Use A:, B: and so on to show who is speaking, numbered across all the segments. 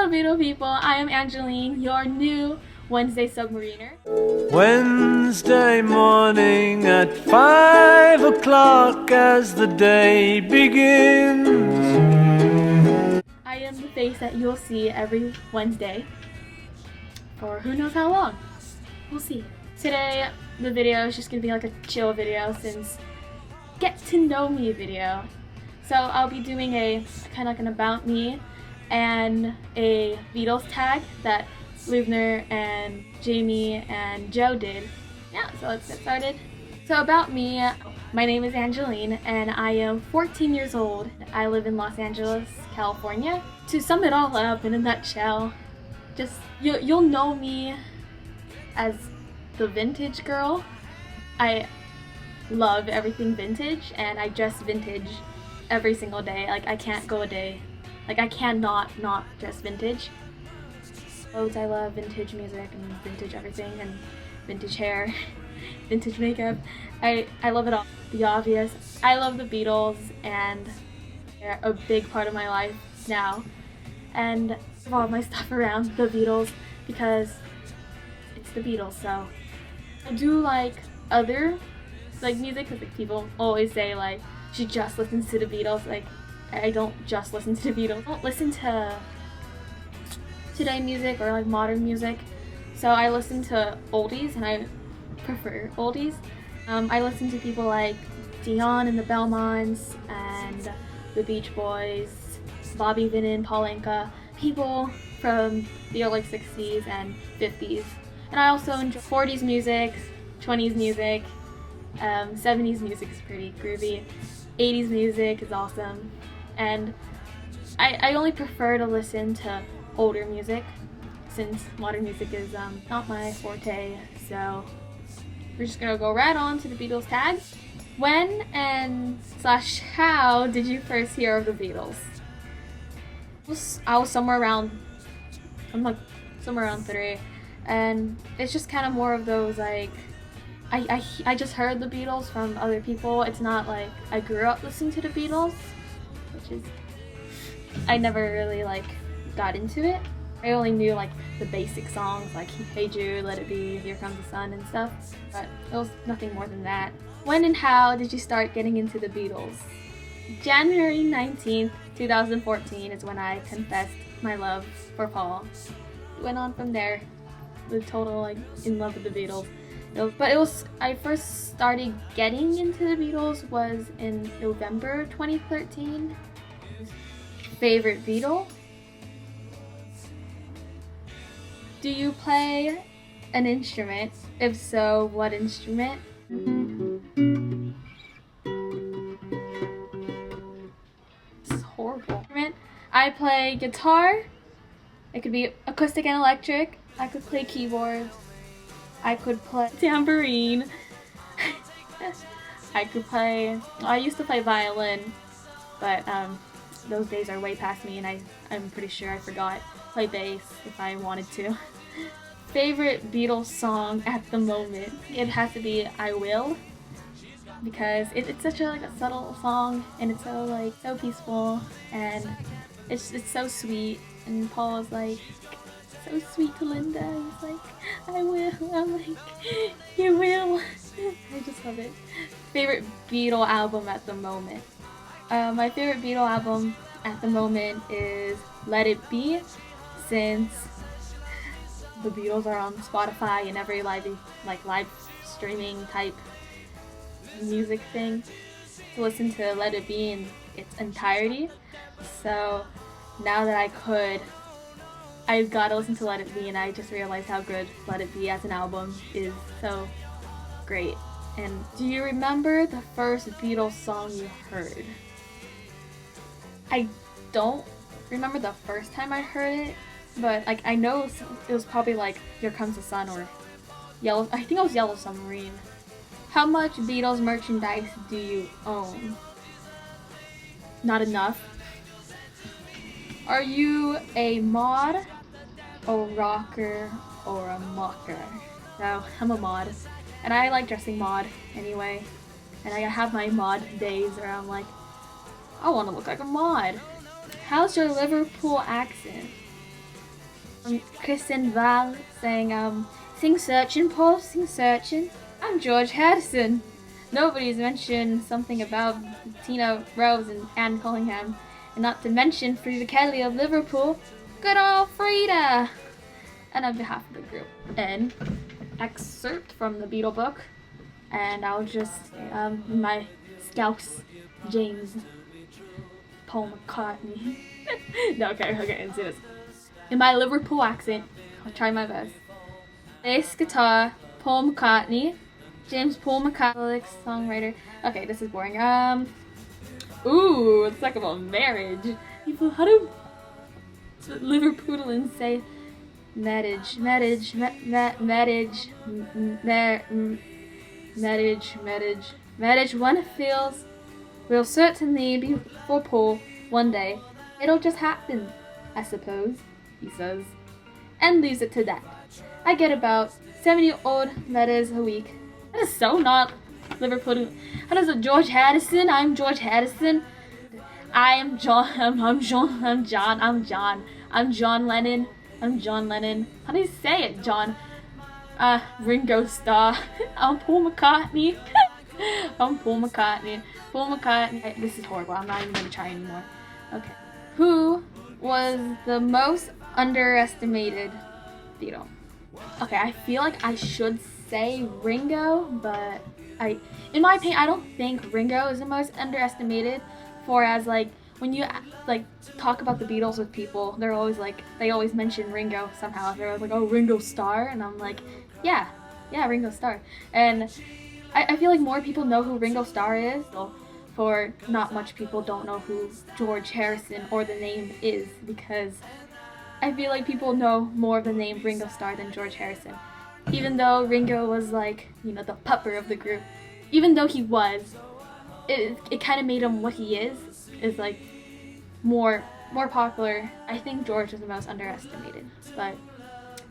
A: Hello Beatle people, I am Angeline, your new Wednesday submariner.
B: Wednesday morning at 5 o'clock as the day begins.
A: I am the face that you'll see every Wednesday for who knows how long. We'll see. Today the video is just gonna be like a chill video since get to know me video. So I'll be doing a kind of like an about me and a Beatles tag that Lubner and Jamie and Joe did. Yeah, so let's get started. So about me, my name is Angeline and I am 14 years old. I live in Los Angeles, California. To sum it all up in a nutshell, just you'll know me as the vintage girl. I love everything vintage and I dress vintage every single day. Like I can't go a day, like I cannot not dress vintage. Clothes, I love vintage music and vintage everything and vintage hair, vintage makeup. I love it all. The obvious, I love the Beatles and they're a big part of my life now. And I have all my stuff around the Beatles because it's the Beatles. So I do like other music because like, people always say like she just listens to the Beatles. Like I don't just listen to the Beatles. I don't listen to today music or like modern music. So I listen to oldies and I prefer oldies. I listen to people like Dion and the Belmonts and the Beach Boys, Bobby Vinton, Paul Anka, people from the early 60s and 50s. And I also enjoy 40s music, 20s music, 70s music is pretty groovy, 80s music is awesome, and I only prefer to listen to older music since modern music is not my forte. So we're just gonna go right on to the Beatles tag. When and slash how did you first hear of the Beatles? I was somewhere around, somewhere around 3, and it's just kind of more of those like I just heard the Beatles from other people. It's not like I grew up listening to the Beatles, which is, I never really like got into it. I only knew like the basic songs like Hey Jude, Let It Be, Here Comes the Sun and stuff, but it was nothing more than that. When and how did you start getting into the Beatles? January 19th, 2014 is when I confessed my love for Paul. Went on from there, the total like in love with the Beatles. But I first started getting into the Beatles was in November 2013. Favorite Beatle? Do you play an instrument? If so, what instrument? It's horrible. I play guitar. It could be acoustic and electric. I could play keyboard. I could play tambourine. I used to play violin, but those days are way past me and I'm pretty sure I forgot. Play bass if I wanted to. Favorite Beatles song at the moment? It has to be I Will, because it's such a subtle song and it's so peaceful and it's so sweet, and Paul is like so sweet to Linda. He's like, I will. I'm like, you will. I just love it. Favorite Beatle album at the moment? My favorite Beatle album at the moment is Let It Be, since the Beatles are on Spotify and every live streaming type music thing to listen to Let It Be in its entirety. So now that I've got to listen to Let It Be, and I just realized how good Let It Be as an album is. So great. And do you remember the first Beatles song you heard? I don't remember the first time I heard it, but I know it was probably like Here Comes the Sun or Yellow. I think it was Yellow Submarine. How much Beatles merchandise do you own? Not enough. Are you a mod, a rocker, or a mocker? So I'm a mod, and I like dressing mod anyway. And I have my mod days where I'm like, I want to look like a mod. How's your Liverpool accent? Kristen Val saying, sing searching, Paul, sing searching. I'm George Harrison. Nobody's mentioned something about Tina Rose and Anne Collingham, and not to mention Frida Kelly of Liverpool. Good old Frida! And on behalf of the group, an excerpt from the Beatle book, and I'll just my Scouse James Paul McCartney. No, okay, let's do this. In my Liverpool accent, I'll try my best. Bass guitar, Paul McCartney. James Paul McCartney, songwriter. Okay, this is boring. Ooh, it's like about marriage. People, how do Liverpoolians say marriage? Marriage. One feels will certainly be for Paul one day. It'll just happen, I suppose, he says, and leaves it to that. I get about 70 odd letters a week. That is so not Liverpool. How does it, George Harrison? I'm George Harrison. I'm John Lennon. I'm John Lennon. How do you say it, John? Ringo Starr. I'm Paul McCartney. I'm Paul McCartney. Paul McCartney. This is horrible. I'm not even gonna try anymore. Okay. Who was the most underestimated Beatle? Okay, I feel like I should say Ringo, but in my opinion, I don't think Ringo is the most underestimated. For as like when you like talk about the Beatles with people, they're always like they always mention Ringo somehow. They're always like, oh, Ringo Starr, and I'm like, yeah, Ringo Starr. And I feel like more people know who Ringo Starr is. For not much people don't know who George Harrison or the name is, because I feel like people know more of the name Ringo Starr than George Harrison. Even though Ringo was like, you know, the pupper of the group. Even though he was, it kind of made him what he is like more popular. I think George is the most underestimated. But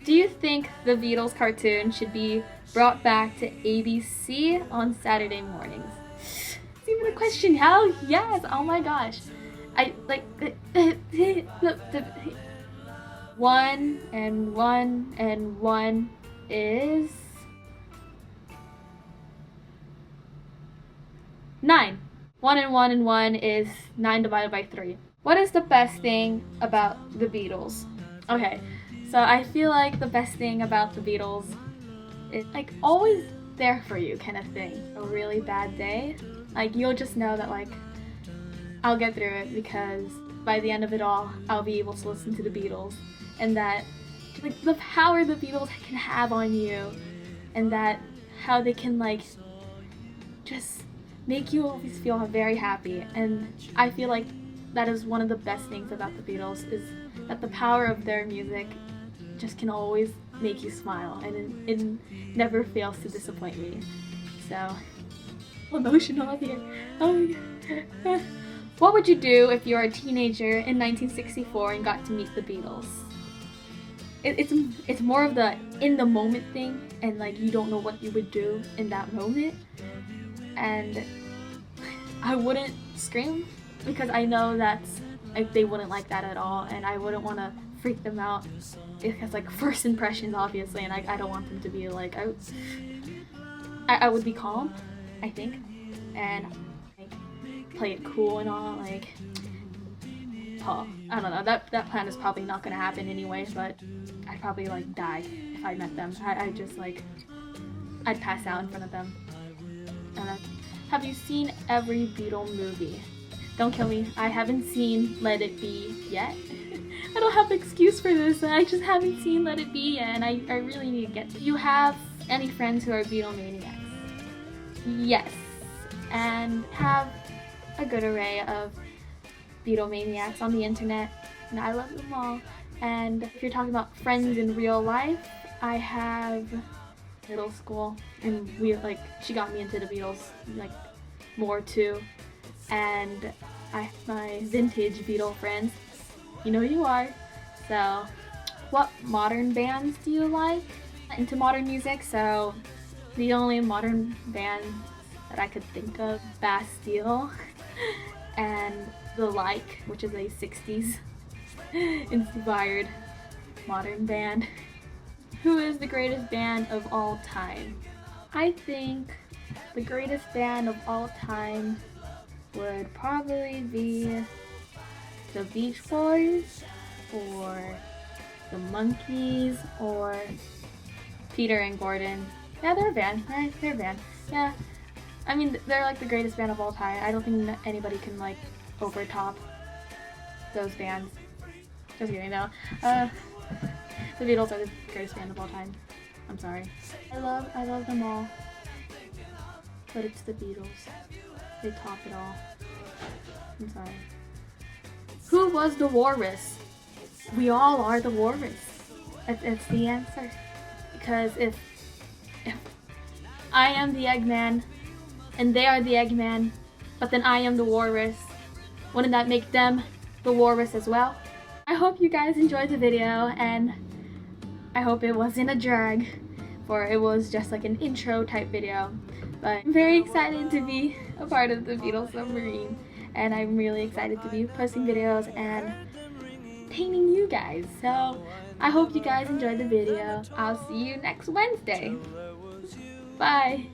A: do you think the Beatles cartoon should be brought back to ABC on Saturday mornings? It's even a question. Hell yes! Oh my gosh. I like one and one is 9. 1 and 1 is 9 divided by 3. What is the best thing about the Beatles? Okay, so I feel like the best thing about the Beatles is like always there for you kind of thing. A really bad day, like you'll just know that like I'll get through it, because by the end of it all, I'll be able to listen to the Beatles, and that like the power the Beatles can have on you, and that how they can like just make you always feel very happy. And I feel like that is one of the best things about the Beatles, is that the power of their music just can always make you smile, and it never fails to disappoint me. So emotional here. Oh my God. What would you do if you were a teenager in 1964 and got to meet the Beatles? It's more of the in the moment thing, and like you don't know what you would do in that moment. And I wouldn't scream, because I know that's like they wouldn't like that at all, and I wouldn't want to freak them out, because like first impressions obviously, and I don't want them to be like I would be calm, I think, and like play it cool and all, like Paul. I don't know, that plan is probably not gonna happen anyway, but I'd probably like die if I met them. I just like I'd pass out in front of them. Have you seen every Beatle movie? Don't kill me. I haven't seen Let It Be yet. I don't have an excuse for this. I just haven't seen Let It Be yet, and I really need to get to. Do you have any friends who are Beatle Maniacs? Yes. And have a good array of Beatle Maniacs on the internet, and I love them all. And if you're talking about friends in real life, I have middle school, and she got me into the Beatles like more too, and I have my vintage Beatle friends. You know who you are. So what modern bands do you like? Into modern music, so the only modern band that I could think of, Bastille and The Like, which is a 60s inspired modern band. Who is the greatest band of all time? I think the greatest band of all time would probably be the Beach Boys, or the Monkees, or Peter and Gordon. Yeah, they're a band, right? They're a band. Yeah, I mean, they're like the greatest band of all time. I don't think anybody can like overtop those bands. Just kidding, though. The Beatles are the greatest band of all time. I'm sorry. I love them all. But it's the Beatles. They top it all. I'm sorry. Who was the walrus? We all are the walrus. That's the answer. Because if I am the Eggman and they are the Eggman, but then I am the walrus, wouldn't that make them the walrus as well? I hope you guys enjoyed the video, and I hope it wasn't a drag, for it was just like an intro type video. But I'm very excited to be a part of the Beatles Submarine, and I'm really excited to be posting videos and entertaining you guys. So I hope you guys enjoyed the video. I'll see you next Wednesday. Bye.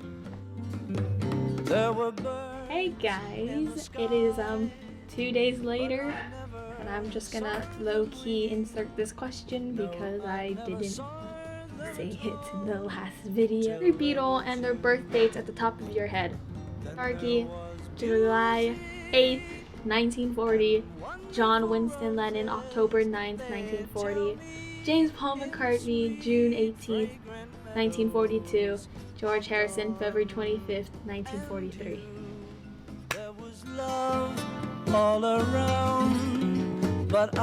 A: Hey guys, it is 2 days later, and I'm just gonna low-key insert this question because I didn't say it in the last video. Every Beatle and their birth dates at the top of your head. Starkey, July 8th, 1940. John Winston Lennon, October 9th, 1940. James Paul McCartney, June 18th, 1942. George Harrison, February 25th, 1943.
B: There was love all around, but